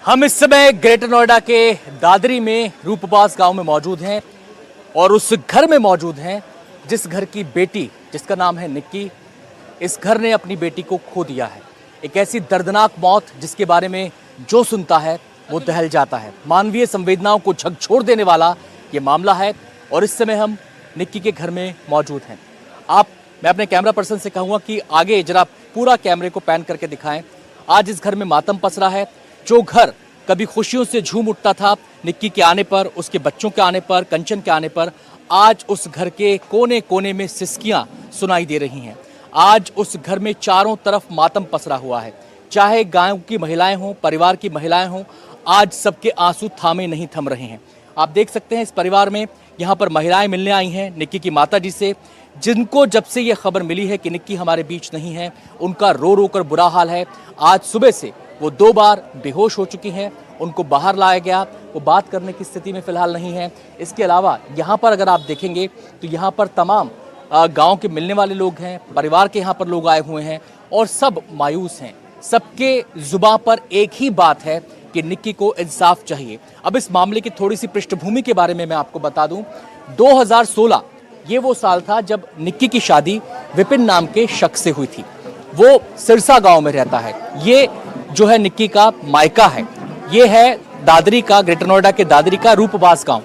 हम इस समय ग्रेटर नोएडा के दादरी में रूपबाज गांव में मौजूद हैं और उस घर में मौजूद हैं जिस घर की बेटी, जिसका नाम है निक्की, इस घर ने अपनी बेटी को खो दिया है। एक ऐसी दर्दनाक मौत जिसके बारे में जो सुनता है वो दहल जाता है। मानवीय संवेदनाओं को झकझोर देने वाला ये मामला है और इस समय हम निक्की के घर में मौजूद हैं। मैं अपने कैमरा पर्सन से कहूँगा कि आगे जरा पूरा कैमरे को पैन करके दिखाएं। आज इस घर में मातम पसरा है। जो घर कभी खुशियों से झूम उठता था निक्की के आने पर, उसके बच्चों के आने पर, कंचन के आने पर, आज उस घर के कोने कोने में सिसकियां सुनाई दे रही हैं। आज उस घर में चारों तरफ मातम पसरा हुआ है। चाहे गांव की महिलाएं हों, परिवार की महिलाएं हों, आज सबके आंसू थामे नहीं थम रहे हैं। आप देख सकते हैं इस परिवार में यहाँ पर महिलाएं मिलने आई हैं निक्की की माता जी से, जिनको जब से ये खबर मिली है कि निक्की हमारे बीच नहीं है, उनका रो रो कर बुरा हाल है। आज सुबह से वो 2 बार बेहोश हो चुकी हैं, उनको बाहर लाया गया, वो बात करने की स्थिति में फिलहाल नहीं है। इसके अलावा यहाँ पर अगर आप देखेंगे तो यहाँ पर तमाम गांव के मिलने वाले लोग हैं, परिवार के यहाँ पर लोग आए हुए हैं और सब मायूस हैं। सबके जुबान पर एक ही बात है कि निक्की को इंसाफ चाहिए। अब इस मामले की थोड़ी सी पृष्ठभूमि के बारे में मैं आपको बता दूं। 2016 ये वो साल था जब निक्की की शादी विपिन नाम के शख्स से हुई थी। वो सिरसा गांव में रहता है। ये जो है निक्की का मायका है। ये है दादरी का, ग्रेटर नोएडा के दादरी का रूपबाज गांव।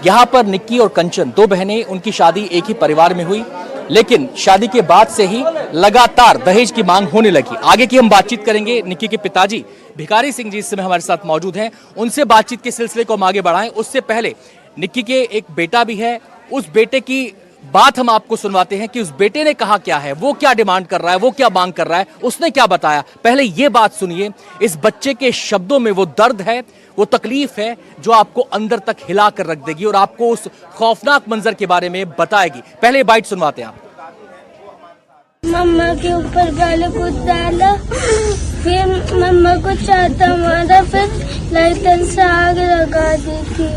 यहाँ पर निक्की और कंचन 2 बहनें, उनकी शादी एक ही परिवार में हुई, लेकिन शादी के बाद से ही लगातार दहेज की मांग होने लगी। आगे की हम बातचीत करेंगे। निक्की के पिताजी भिखारी सिंह जी इस समय हमारे साथ मौजूद हैं, उनसे बातचीत के सिलसिले को हम आगे बढ़ाएं। उससे पहले निक्की के एक बेटा भी है, उस बेटे की बात हम आपको सुनवाते हैं कि उस बेटे ने कहा क्या है, वो क्या डिमांड कर रहा है, वो क्या मांग कर रहा है, उसने क्या बताया। पहले ये बात सुनिए। इस बच्चे के शब्दों में वो दर्द है, वो तकलीफ है जो आपको अंदर तक हिला कर रख देगी और आपको उस खौफनाक मंजर के बारे में बताएगी। पहले बाइट सुनवाते हैं आप। मम्मा के ऊपर पहले कुछ डाला, फिर मम्मा को चाहता मारा, फिर लाइटर से आग लगा दी थी।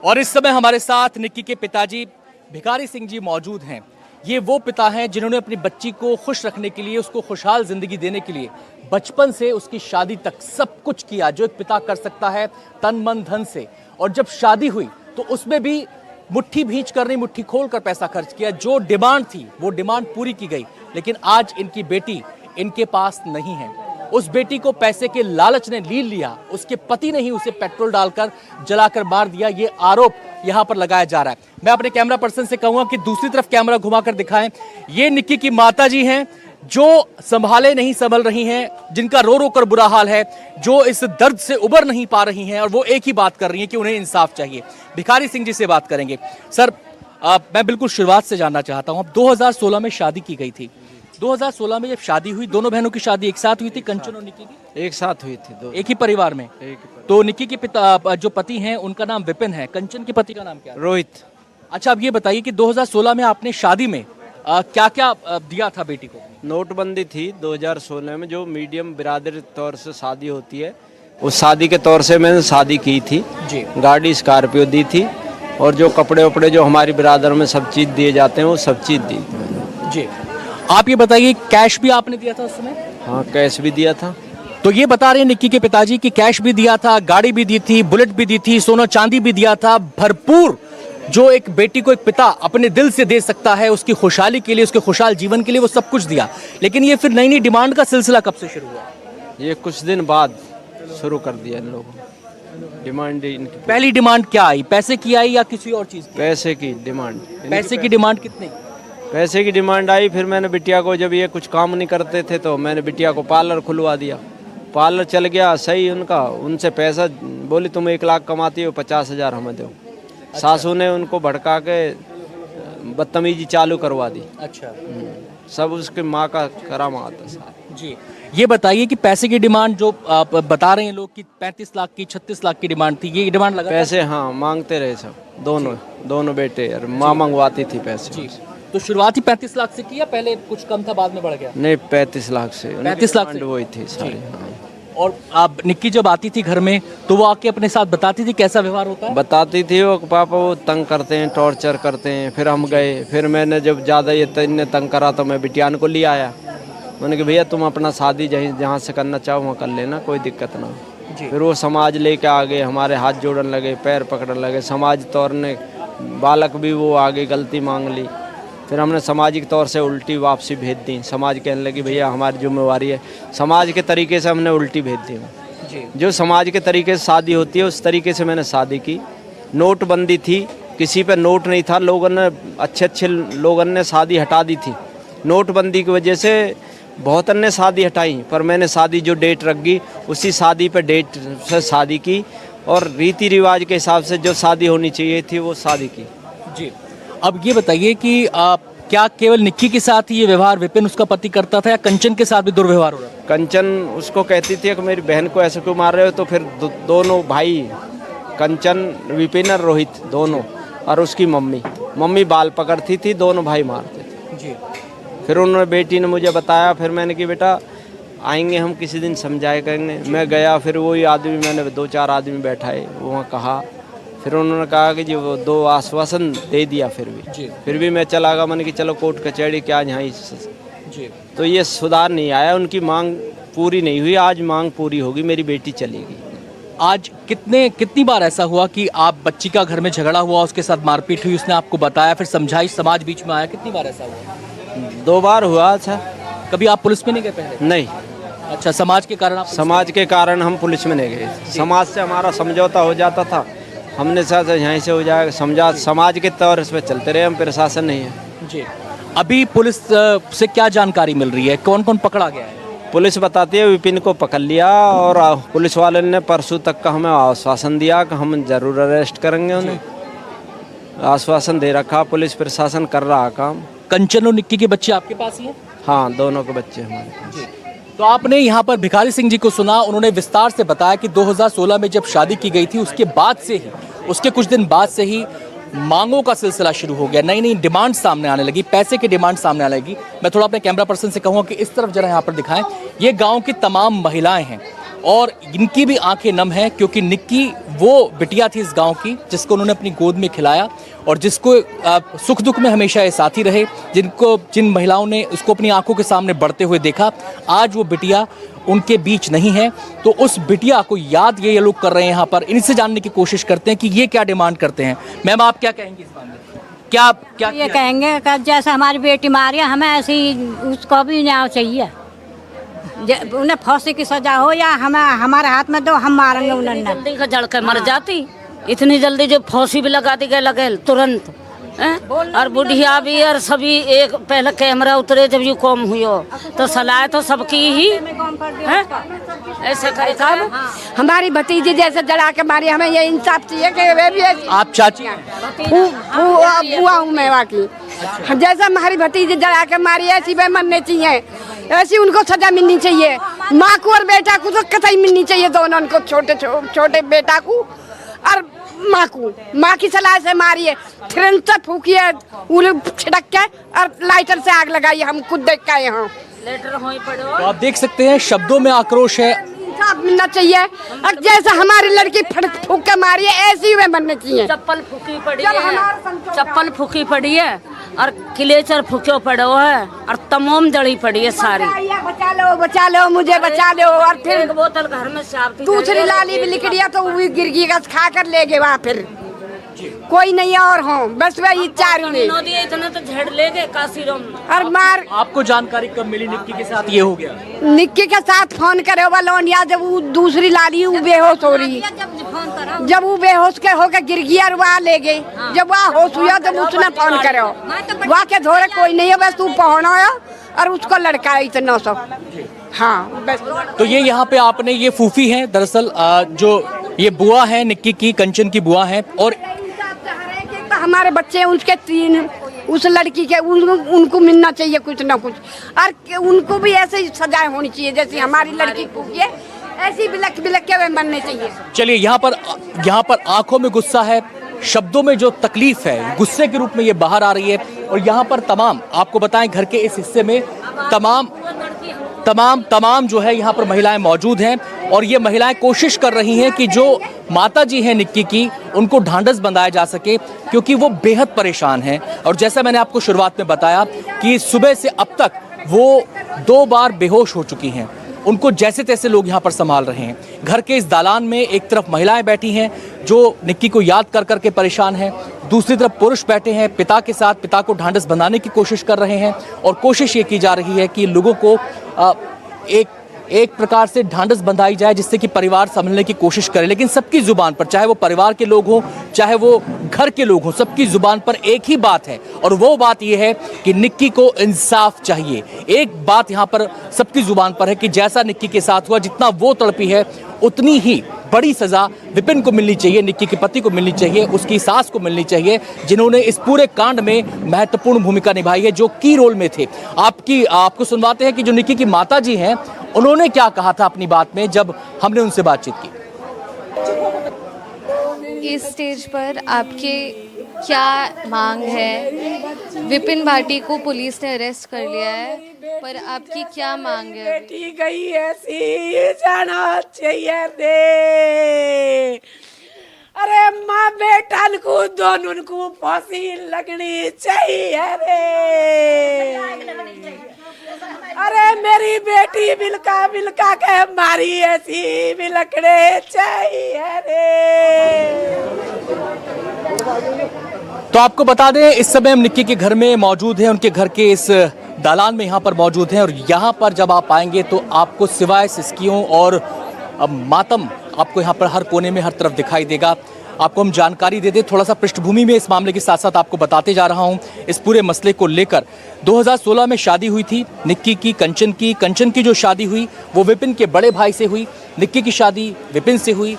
और इस समय हमारे साथ निक्की के पिताजी भिखारी सिंह जी मौजूद हैं। ये वो पिता हैं जिन्होंने अपनी बच्ची को खुश रखने के लिए, उसको खुशहाल जिंदगी देने के लिए बचपन से उसकी शादी तक सब कुछ किया जो एक पिता कर सकता है, तन मन धन से। और जब शादी हुई तो उसमें भी मुट्ठी भींच कर नहीं, मुट्ठी खोल कर पैसा खर्च किया। जो डिमांड थी वो डिमांड पूरी की गई, लेकिन आज इनकी बेटी इनके पास नहीं है। उस बेटी को पैसे के लालच ने लील लिया। उसके पति ने ही उसे पेट्रोल डालकर जलाकर मार दिया। ये आरोप यहाँ पर लगाया जा रहा है। मैं अपने कैमरा पर्सन से कहूँगा कि दूसरी तरफ कैमरा घुमाकर दिखाएं। ये निक्की की माता जी हैं जो संभाले नहीं संभल रही हैं, जिनका रो रो कर बुरा हाल है, जो इस दर्द से उबर नहीं पा रही हैं और वो एक ही बात कर रही हैं कि उन्हें इंसाफ चाहिए। भिखारी सिंह जी से बात करेंगे। सर, मैं बिल्कुल शुरुआत से जानना चाहता हूँ। अब 2016 में शादी की गई थी। 2016 में जब शादी हुई, दोनों बहनों की शादी एक साथ हुई थी, कंचन और निक्की की? एक साथ हुई थी, दो एक ही परिवार में। तो निक्की के पिता जो पति हैं उनका नाम विपिन है, कंचन के पति का नाम क्या है? रोहित। अच्छा, अब ये बताइए कि 2016 में आपने शादी में क्या क्या दिया था बेटी को? नोटबंदी थी 2016 में, जो मीडियम बिरादरी तौर से शादी होती है, उस शादी के तौर से मैंने शादी की थी जी। गाड़ी स्कॉर्पियो दी थी और जो कपड़े वपड़े जो हमारी बिरादर में सब चीज़ दिए जाते हैं वो सब चीज़ दी थी जी। आप ये बताइए, कैश भी आपने दिया था उस समय? हाँ, कैश भी दिया था। तो ये बता रहे हैं निक्की के पिताजी कि कैश भी दिया था, गाड़ी भी दी थी, बुलेट भी दी थी, सोना चांदी भी दिया था, भरपूर जो एक बेटी को एक पिता अपने दिल से दे सकता है उसकी खुशहाली के लिए, उसके खुशहाल जीवन के लिए, वो सब कुछ दिया। लेकिन ये फिर नई नई डिमांड का सिलसिला कब से शुरू हुआ? ये कुछ दिन बाद शुरू कर दिया इन लोगों। डिमांड इनकी पहली डिमांड क्या आई? पैसे की आई या किसी और चीज की? पैसे की डिमांड। पैसे की डिमांड कितनी? पैसे की डिमांड आई। फिर मैंने बिटिया को, जब ये कुछ काम नहीं करते थे तो मैंने बिटिया को पार्लर खुलवा दिया। पार्लर चल गया सही उनका। उनसे पैसा बोली तुम 1 लाख कमाती हो, 50,000 हमें दो। अच्छा। सासू ने उनको भड़का के बदतमीजी चालू करवा दी। अच्छा। सब उसके माँ का करामा आता सारा। जी, ये बताइए कि पैसे की डिमांड जो आप बता रहे हैं लोग कि 35 लाख की, 36 लाख की डिमांड थी, ये डिमांड लगा? पैसे हाँ मांगते रहे सब, दोनों बेटे और माँ मंगवाती थी पैसे। जी। तो शुरुआत ही 35 लाख से की या पहले कुछ कम था बाद में बढ़ गया? नहीं, 35 लाख से। 35 लाख से वही थी सारी। हाँ। और आप निक्की जब आती थी घर में तो वो आके अपने साथ बताती थी कैसा व्यवहार होता है? बताती थी वो, पापा वो तंग करते हैं, टॉर्चर करते हैं। फिर हम गए, फिर मैंने जब ज़्यादा ये तंग करा तो मैं बिटियान को ले आया। मैंने कहा भैया तुम अपना शादी जहाँ से करना चाहो वहाँ कर लेना, कोई दिक्कत ना हो। जी। फिर वो समाज लेके आ गए, हमारे हाथ जोड़ने लगे, पैर पकड़ने लगे, समाज तौरने बालक भी वो आगे गलती मांग ली। फिर हमने सामाजिक तौर से उल्टी वापसी भेज दी। समाज कहने लगी भैया हमारी जिम्मेवारी है, समाज के तरीके से हमने उल्टी भेज दी। जी। जो समाज के तरीके से शादी होती है उस तरीके से मैंने शादी की। नोटबंदी थी, किसी पे नोट नहीं था, लोगों ने अच्छे लोगों ने शादी हटा दी थी। नोटबंदी की वजह से बहुत अन्य शादी हटाई, पर मैंने शादी जो डेट रख दी उसी शादी पे डेट से शादी की और रीति रिवाज के हिसाब से जो शादी होनी चाहिए थी वो शादी की। जी। अब ये बताइए कि क्या केवल निक्की के साथ ही ये व्यवहार विपिन उसका पति करता था या कंचन के साथ भी दुर्व्यवहार हो रहा था? कंचन उसको कहती थी कि मेरी बहन को ऐसे क्यों मार रहे हो, तो फिर दोनों भाई कंचन, विपिन और रोहित दोनों और उसकी मम्मी बाल पकड़ती थी, दोनों भाई मारते थे। जी। फिर उन्होंने बेटी ने मुझे बताया, फिर मैंने कि बेटा आएंगे हम किसी दिन समझाए करेंगे। मैं गया, फिर वही आदमी मैंने 2-4 आदमी बैठाए वहाँ कहा, फिर उन्होंने कहा कि जी वो 2 आश्वासन दे दिया। फिर भी मैं चला गया, मैंने कि चलो कोर्ट कचहरी क्या यहाँ जी। तो ये सुधार नहीं आया, उनकी मांग पूरी नहीं हुई। आज मांग पूरी होगी, मेरी बेटी चलेगी। आज कितनी बार ऐसा हुआ कि आप बच्ची का घर में झगड़ा हुआ, उसके साथ मारपीट हुई, उसने आपको बताया, फिर समझाई, समाज बीच में आया, कितनी बार ऐसा हुआ? 2 बार हुआ। अच्छा, कभी आप पुलिस में नहीं गए पहले? नहीं। अच्छा, समाज के कारण आप समाज के कारण हम पुलिस में नहीं गए। समाज से हमारा समझौता हो जाता था, हमने साथ यहीं से हो जाएगा समझा, समाज के तौर इस पर चलते रहे हम, प्रशासन नहीं है। जी। अभी पुलिस से क्या जानकारी मिल रही है, कौन कौन पकड़ा गया है? पुलिस बताती है विपिन को पकड़ लिया और पुलिस वाले ने परसों तक का हमें आश्वासन दिया कि हम जरूर अरेस्ट करेंगे उन्हें। आश्वासन दे रखा, पुलिस प्रशासन कर रहा काम। कंचन और निक्की के बच्चे आपके पास ही हैं? हाँ, दोनों के बच्चे हमारे पास। तो आपने यहाँ पर भिखारी सिंह जी को सुना, उन्होंने विस्तार से बताया कि 2016 में जब शादी की गई थी उसके बाद से ही, उसके कुछ दिन बाद से ही मांगों का सिलसिला शुरू हो गया, नई नई डिमांड सामने आने लगी, पैसे की डिमांड सामने आने लगी। मैं थोड़ा अपने कैमरा पर्सन से कहूँगा कि इस तरफ जरा यहाँ पर दिखाएं। ये गांव की तमाम महिलाएं हैं और इनकी भी आंखें नम हैं, क्योंकि निक्की वो बिटिया थी इस गांव की जिसको उन्होंने अपनी गोद में खिलाया और जिसको सुख दुख में हमेशा ये साथी रहे, जिन महिलाओं ने उसको अपनी आंखों के सामने बढ़ते हुए देखा। आज वो बिटिया उनके बीच नहीं है, तो उस बिटिया को याद ये लोग कर रहे हैं। यहाँ पर इनसे जानने की कोशिश करते हैं कि ये क्या डिमांड करते हैं। मैम, आप क्या कहेंगे इस बारे में? क्या ये कहेंगे कि जैसे हमारी बेटी मारी है, हमें ऐसी उसको भी न्याय चाहिए। उन्हें फांसी की सजा हो या हमें हमारे हाथ में दो, हम मारेंगे उन्हें। जल्दी का जड़ के मर जाती, इतनी जल्दी जो फांसी भी लगा दी गए लगे तुरंत। और बुढ़िया भी और सभी एक पहले कैमरा उतरे जब ये कम हुई हो तो सलाह तो सबकी ही ऐसे करे काम। हमारी भतीजी जैसे जड़ा के मारी, हमें ये इंसाफ चाहिए कि वे भी आप चाची बुआ हूँ मैं वाकई, जैसे हमारी भतीजी जड़ा के मारी ऐसी वे मरने चाहिए, ऐसी उनको सजा मिलनी चाहिए। माँ को और बेटा को तो कतई मिलनी चाहिए, दोनों को, छोटे बेटा को और माँ को। माँ की सलाह से मारी है, फिर फूकी है छिड़क के और लाइटर से आग लगाई है, हम खुद देख के यहाँ। तो आप देख सकते हैं शब्दों में आक्रोश है। इंसाफ मिलना चाहिए और जैसे हमारी लड़की फूक के मारी है ऐसी वे बननी चाहिए। चप्पल फूकी पड़ी है, चप्पल फूकी पड़ी है और किलेचर फूक्यो पड़ो है और तमाम जड़ी पड़ी है सारी। बचा लो मुझे बचा लो। और फिर एक बोतल घर में शराब की दूसरी लाली भी लिख दिया तो वो गिर गई, खा कर ले गए वहाँ। फिर कोई नहीं और हो, बस वही चार इतना तो झड़ ले गए काशीराम और मार। आपको जानकारी कब मिली निक्की के साथ ये हो गया? निक्की के साथ फोन करे लोनिया, जब वो दूसरी लाली वो बेहोश हो रही, जब वो बेहोश के होकर गिर गई और वहाँ ले गई। जब वहाँ होश हुआ जब उसने फोन करे, वहाँ के धोरे कोई नहीं है, बस तू पहुँचना है और उसको लड़का इतना सब। हाँ बस। तो ये यहाँ पे आपने ये फूफी हैं दरअसल, जो ये बुआ है निक्की की, कंचन की बुआ है। और हमारे बच्चे उसके 3, उस लड़की के उनको मिलना चाहिए कुछ ना कुछ, और उनको भी ऐसे ही सजाएं होनी चाहिए जैसी हमारी लड़की को है, ऐसी बिलक के वे बनने चाहिए। चलिए, यहाँ पर आंखों में गुस्सा है, शब्दों में जो तकलीफ है गुस्से के रूप में ये बाहर आ रही है। और यहाँ पर तमाम, आपको बताएं, घर के इस हिस्से में तमाम जो है यहाँ पर महिलाएं मौजूद हैं और ये महिलाएं कोशिश कर रही हैं कि जो माता जी हैं निक्की की, उनको ढांढस बंधाया जा सके, क्योंकि वो बेहद परेशान हैं। और जैसा मैंने आपको शुरुआत में बताया कि सुबह से अब तक वो 2 बार बेहोश हो चुकी हैं। उनको जैसे तैसे लोग यहाँ पर संभाल रहे हैं। घर के इस दालान में एक तरफ महिलाएं बैठी हैं जो निक्की को याद कर करके परेशान हैं, दूसरी तरफ पुरुष बैठे हैं पिता के साथ, पिता को ढांढस बंधाने की कोशिश कर रहे हैं और कोशिश ये की जा रही है कि लोगों को एक प्रकार से ढांढस बंधाई जाए जिससे कि परिवार संभलने की कोशिश करे। लेकिन सबकी जुबान पर, चाहे वो परिवार के लोग हों चाहे वो घर के लोग हों, सबकी जुबान पर एक ही बात है और वो बात ये है कि निक्की को इंसाफ चाहिए। एक बात यहाँ पर सबकी जुबान पर है कि जैसा निक्की के साथ हुआ, जितना वो तड़पी है उतनी ही बड़ी सजा विपिन को मिलनी चाहिए, निक्की के पति को मिलनी चाहिए, उसकी सास को मिलनी चाहिए, जिन्होंने इस पूरे कांड में महत्वपूर्ण भूमिका निभाई है, जो की रोल में थे। आपको सुनवाते हैं कि जो निक्की की माता जी हैं उन्होंने क्या कहा था अपनी बात में जब हमने उनसे बातचीत की। इस स्टेज पर आपके क्या मांग है? विपिन भाटी को पुलिस ने अरेस्ट कर लिया है, पर आपकी क्या मांग है? बेटी गई ऐसी जाना चाहिए रे। अरे माँ बेटा को दोनों को फांसी लगनी चाहिए रे। अरे मेरी बेटी बिलका बिलका के मारी ऐसी बिलकड़े चाहिए रे। तो आपको बता दें इस समय हम निक्की के घर में मौजूद हैं, उनके घर के इस दालान में यहाँ पर मौजूद हैं और यहाँ पर जब आप आएंगे तो आपको सिवाय सिसकियों और मातम आपको यहाँ पर हर कोने में हर तरफ दिखाई देगा। आपको हम जानकारी दे दें, थोड़ा सा पृष्ठभूमि में इस मामले के साथ साथ आपको बताते जा रहा हूँ इस पूरे मसले को लेकर। 2016 में शादी हुई थी निक्की की, कंचन की जो शादी हुई वो विपिन के बड़े भाई से हुई। निक्की की शादी विपिन से हुई।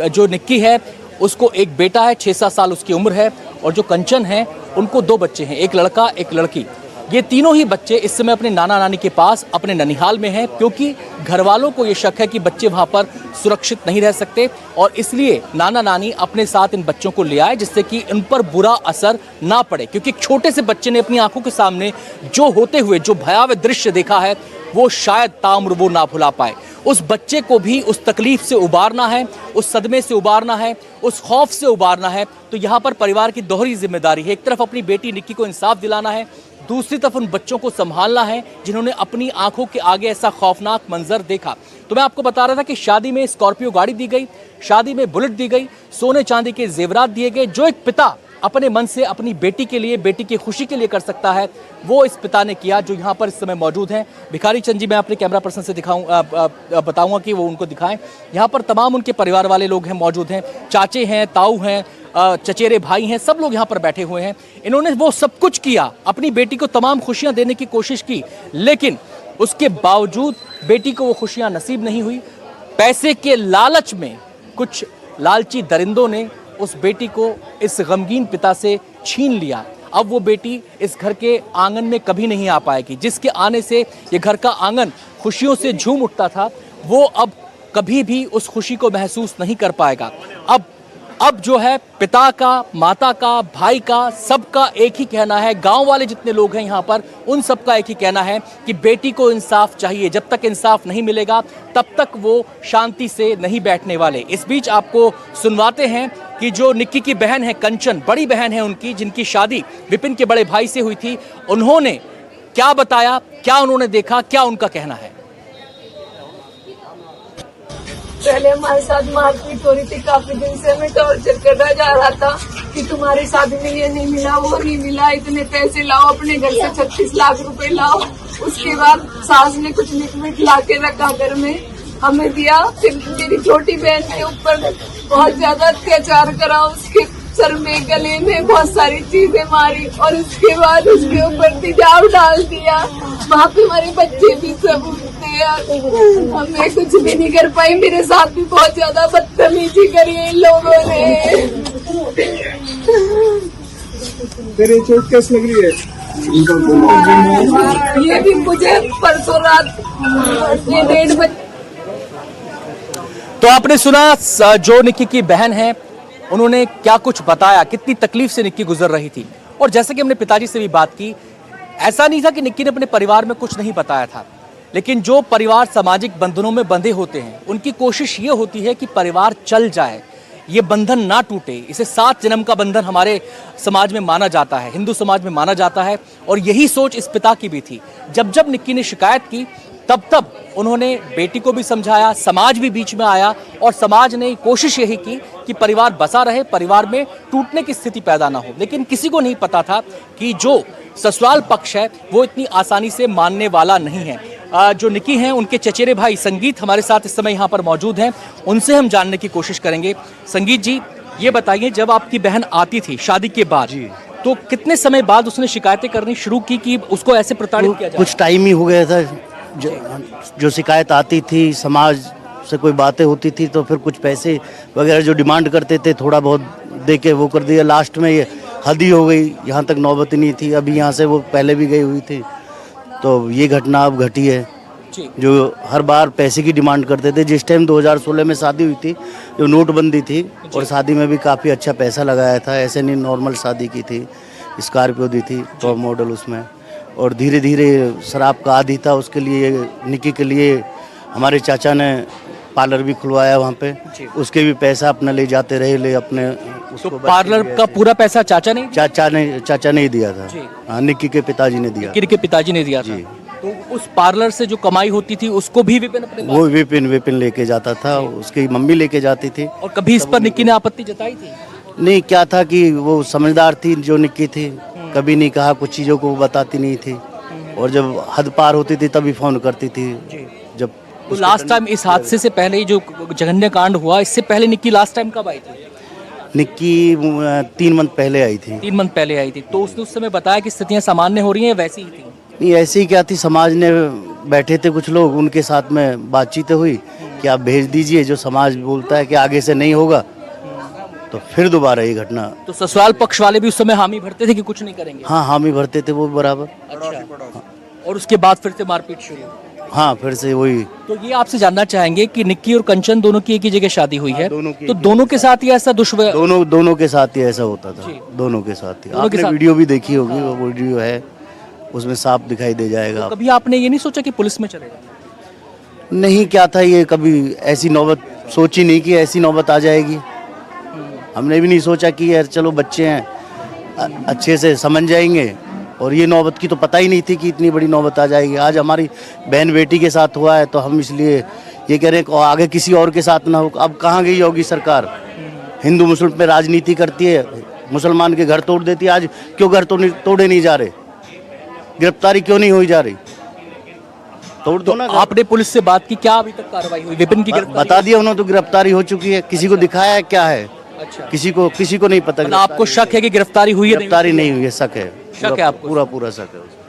जो निक्की है उसको एक बेटा है, 6-7 साल उसकी उम्र है और जो कंचन है उनको 2 बच्चे हैं, एक लड़का एक लड़की। ये तीनों ही बच्चे इस समय अपने नाना नानी के पास अपने ननिहाल में हैं क्योंकि घर वालों को ये शक है कि बच्चे वहाँ पर सुरक्षित नहीं रह सकते और इसलिए नाना नानी अपने साथ इन बच्चों को ले आए जिससे कि इन पर बुरा असर ना पड़े। क्योंकि एक छोटे से बच्चे ने अपनी आंखों के सामने जो होते हुए जो भयावह दृश्य देखा है वो शायद ताउम्र वो ना भुला पाए। उस बच्चे को भी उस तकलीफ से उबारना है, उस सदमे से उबारना है, उस खौफ से उबारना है। तो यहाँ पर परिवार की दोहरी जिम्मेदारी है। एक तरफ अपनी बेटी निक्की को इंसाफ दिलाना है, दूसरी तरफ उन बच्चों को संभालना है जिन्होंने अपनी आंखों के आगे ऐसा खौफनाक मंजर देखा। तो मैं आपको बता रहा था कि शादी में स्कॉर्पियो गाड़ी दी गई, शादी में बुलेट दी गई, सोने चांदी के जेवरात दिए गए। जो एक पिता अपने मन से अपनी बेटी के लिए, बेटी की खुशी के लिए कर सकता है वो इस पिता ने किया, जो यहाँ पर इस समय मौजूद हैं। भिखारी चंद जी, मैं अपने कैमरा पर्सन से बताऊंगा कि वो उनको दिखाएं। यहाँ पर तमाम उनके परिवार वाले लोग हैं, मौजूद हैं, चाचे हैं, ताऊ हैं, चचेरे भाई हैं, सब लोग यहाँ पर बैठे हुए हैं। इन्होंने वो सब कुछ किया, अपनी बेटी को तमाम खुशियाँ देने की कोशिश की, लेकिन उसके बावजूद बेटी को वो खुशियाँ नसीब नहीं हुई। पैसे के लालच में कुछ लालची दरिंदों ने उस बेटी को इस गमगीन पिता से छीन लिया। अब वो बेटी इस घर के आंगन में कभी नहीं आ पाएगी। जिसके आने से ये घर का आंगन खुशियों से झूम उठता था, वो अब कभी भी उस खुशी को महसूस नहीं कर पाएगा। अब जो है पिता का, माता का, भाई का, सबका एक ही कहना है, गांव वाले जितने लोग हैं यहाँ पर उन सबका एक ही कहना है कि बेटी को इंसाफ चाहिए। जब तक इंसाफ नहीं मिलेगा तब तक वो शांति से नहीं बैठने वाले। इस बीच आपको सुनवाते हैं कि जो निक्की की बहन है कंचन, बड़ी बहन है उनकी, जिनकी शादी विपिन के बड़े भाई से हुई थी, उन्होंने क्या बताया, क्या उन्होंने देखा, क्या उनका कहना है। पहले हमारे साथ मारपीट हो रही थी, काफी दिन से हमें टॉर्चर करना जा रहा था कि तुम्हारी शादी में ये नहीं मिला, वो नहीं मिला, इतने पैसे लाओ, अपने घर से 36 लाख रुपए लाओ। उसके बाद सास ने कुछ लिक्विड ला के रखा घर में, हमें दिया। फिर मेरी छोटी बहन के ऊपर बहुत ज्यादा अत्याचार करा, उसके सर में, गले में बहुत सारी चीजें मारी और उसके बाद उसके ऊपर तेजाब डाल दिया। वहाँ पे हमारे बच्चे भी सब उठते हैं, हमें कुछ भी नहीं कर पाई। मेरे साथ भी बहुत ज्यादा बदतमीजी करी इन लोगों ने। तेरी चोट कैसे लग रही है? ये भी मुझे परसों रात ये 1:30 बजे। तो आपने सुना जो निक्की की बहन है उन्होंने क्या कुछ बताया, कितनी तकलीफ से निक्की गुजर रही थी। और जैसे कि हमने पिताजी से भी बात की, ऐसा नहीं था कि निक्की ने अपने परिवार में कुछ नहीं बताया था, लेकिन जो परिवार सामाजिक बंधनों में बंधे होते हैं उनकी कोशिश ये होती है कि परिवार चल जाए, ये बंधन ना टूटे, इसे 7 जन्म का बंधन हमारे समाज में माना जाता है, हिंदू समाज में माना जाता है। और यही सोच इस पिता की भी थी। जब जब निक्की ने शिकायत की तब तब उन्होंने बेटी को भी समझाया, समाज भी बीच में आया और समाज ने कोशिश यही की कि परिवार बसा रहे, परिवार में टूटने की स्थिति पैदा ना हो। लेकिन किसी को नहीं पता था कि जो ससुराल पक्ष है वो इतनी आसानी से मानने वाला नहीं है। जो निक्की हैं उनके चचेरे भाई संगीत हमारे साथ इस समय यहाँ पर मौजूद हैं, उनसे हम जानने की कोशिश करेंगे। संगीत जी, ये बताइए, जब आपकी बहन आती थी शादी के बाद तो कितने समय बाद उसने शिकायतें करनी शुरू की कि उसको ऐसे प्रताड़ित किया जाए? कुछ टाइम ही हो गया था। जो शिकायत आती थी, समाज से कोई बातें होती थी तो फिर कुछ पैसे वगैरह जो डिमांड करते थे थोड़ा बहुत दे के वो कर दिया। लास्ट में ये हद ही हो गई, यहाँ तक नौबत ही नहीं थी। अभी यहाँ से वो पहले भी गई हुई थी, तो ये घटना अब घटी है। जो हर बार पैसे की डिमांड करते थे। जिस टाइम 2016 में शादी हुई थी, जो नोटबंदी थी, और शादी में भी काफ़ी अच्छा पैसा लगाया था। ऐसे नहीं, नॉर्मल शादी की थी, स्कॉर्पियो दी थी, टॉप मॉडल उसमें। और धीरे धीरे शराब का आदी था, उसके लिए निक्की के लिए हमारे चाचा ने पार्लर भी खुलवाया वहाँ पे। उसके भी पैसा अपना ले जाते रहे, ले अपने तो पार्लर का पूरा पैसा चाचा ने चाचा ने ही दिया था। हाँ, निक्की के पिताजी ने दिया। निक्की के पिताजी ने दिया था। तो उस पार्लर से जो कमाई होती थी उसको भी विपिन अपने वो विपिन लेके जाता था, उसकी मम्मी लेके जाती थी। और कभी इस पर निक्की ने आपत्ति जताई थी? नहीं, क्या था कि वो समझदार थी जो निक्की थी, कभी नहीं कहा, कुछ चीज़ों को बताती नहीं थी। और जब हद पार होती थी तभी फोन करती थी। जब तो लास्ट टाइम इस हादसे से पहले जो जघन्य कांड हुआ, इससे पहले निक्की लास्ट टाइम कब आई थी? निक्की 3 मंथ पहले आई थी। 3 मंथ पहले आई थी। तो उसने उस समय बताया कि स्थितियां सामान्य हो रही हैं, वैसी ही थी? नहीं, ऐसे ही क्या थी, समाज ने बैठे थे कुछ लोग, उनके साथ में बातचीत हुई कि आप भेज दीजिए। जो समाज बोलता है कि आगे से नहीं होगा, तो फिर दोबारा ये घटना। तो ससुराल पक्ष वाले भी उस समय हामी भरते थे कि कुछ नहीं करेंगे? हाँ, हामी भरते थे वो बराबर। अच्छा। और उसके बाद फिर से मारपीट शुरू? हाँ, फिर से वही। तो ये आपसे जानना चाहेंगे कि निक्की और कंचन दोनों की एक ही जगह शादी हुई है, दोनों तो दोनों के साथ ही ऐसा दुष्व्यवहार? दोनों के साथ ही ऐसा होता था। दोनों के साथ ही। आपने वीडियो भी देखी होगी, वो वीडियो है, उसमें साफ दिखाई दे जाएगा। तो कभी आपने ये नहीं सोचा कि पुलिस में चलेगा? नहीं, क्या था, ये कभी ऐसी नौबत सोची नहीं कि ऐसी नौबत आ जाएगी। हमने भी नहीं सोचा कि यार चलो बच्चे हैं, अच्छे से समझ जाएंगे। और ये नौबत की तो पता ही नहीं थी कि इतनी बड़ी नौबत आ जाएगी। आज हमारी बहन बेटी के साथ हुआ है तो हम इसलिए ये कह रहे हैं आगे किसी और के साथ ना हो। अब कहाँ गई होगी सरकार? हिंदू मुस्लिम पे राजनीति करती है, मुसलमान के घर तोड़ देती है। आज क्यों घर तोड़े नहीं जा रहे? गिरफ्तारी क्यों नहीं हुई जा रही? तोड़ दो ना। आपने पुलिस से बात की, क्या अभी तक कार्रवाई हुई? विपिन की गिरफ्तारी बता दिया उन्होंने, तो गिरफ्तारी हो चुकी है। किसी को दिखाया है क्या है? अच्छा। किसी को नहीं पता। आपको शक है कि गिरफ्तारी हुई है? गिरफ्तारी नहीं हुई है, शक है। शक है आपको? पूरा शक है।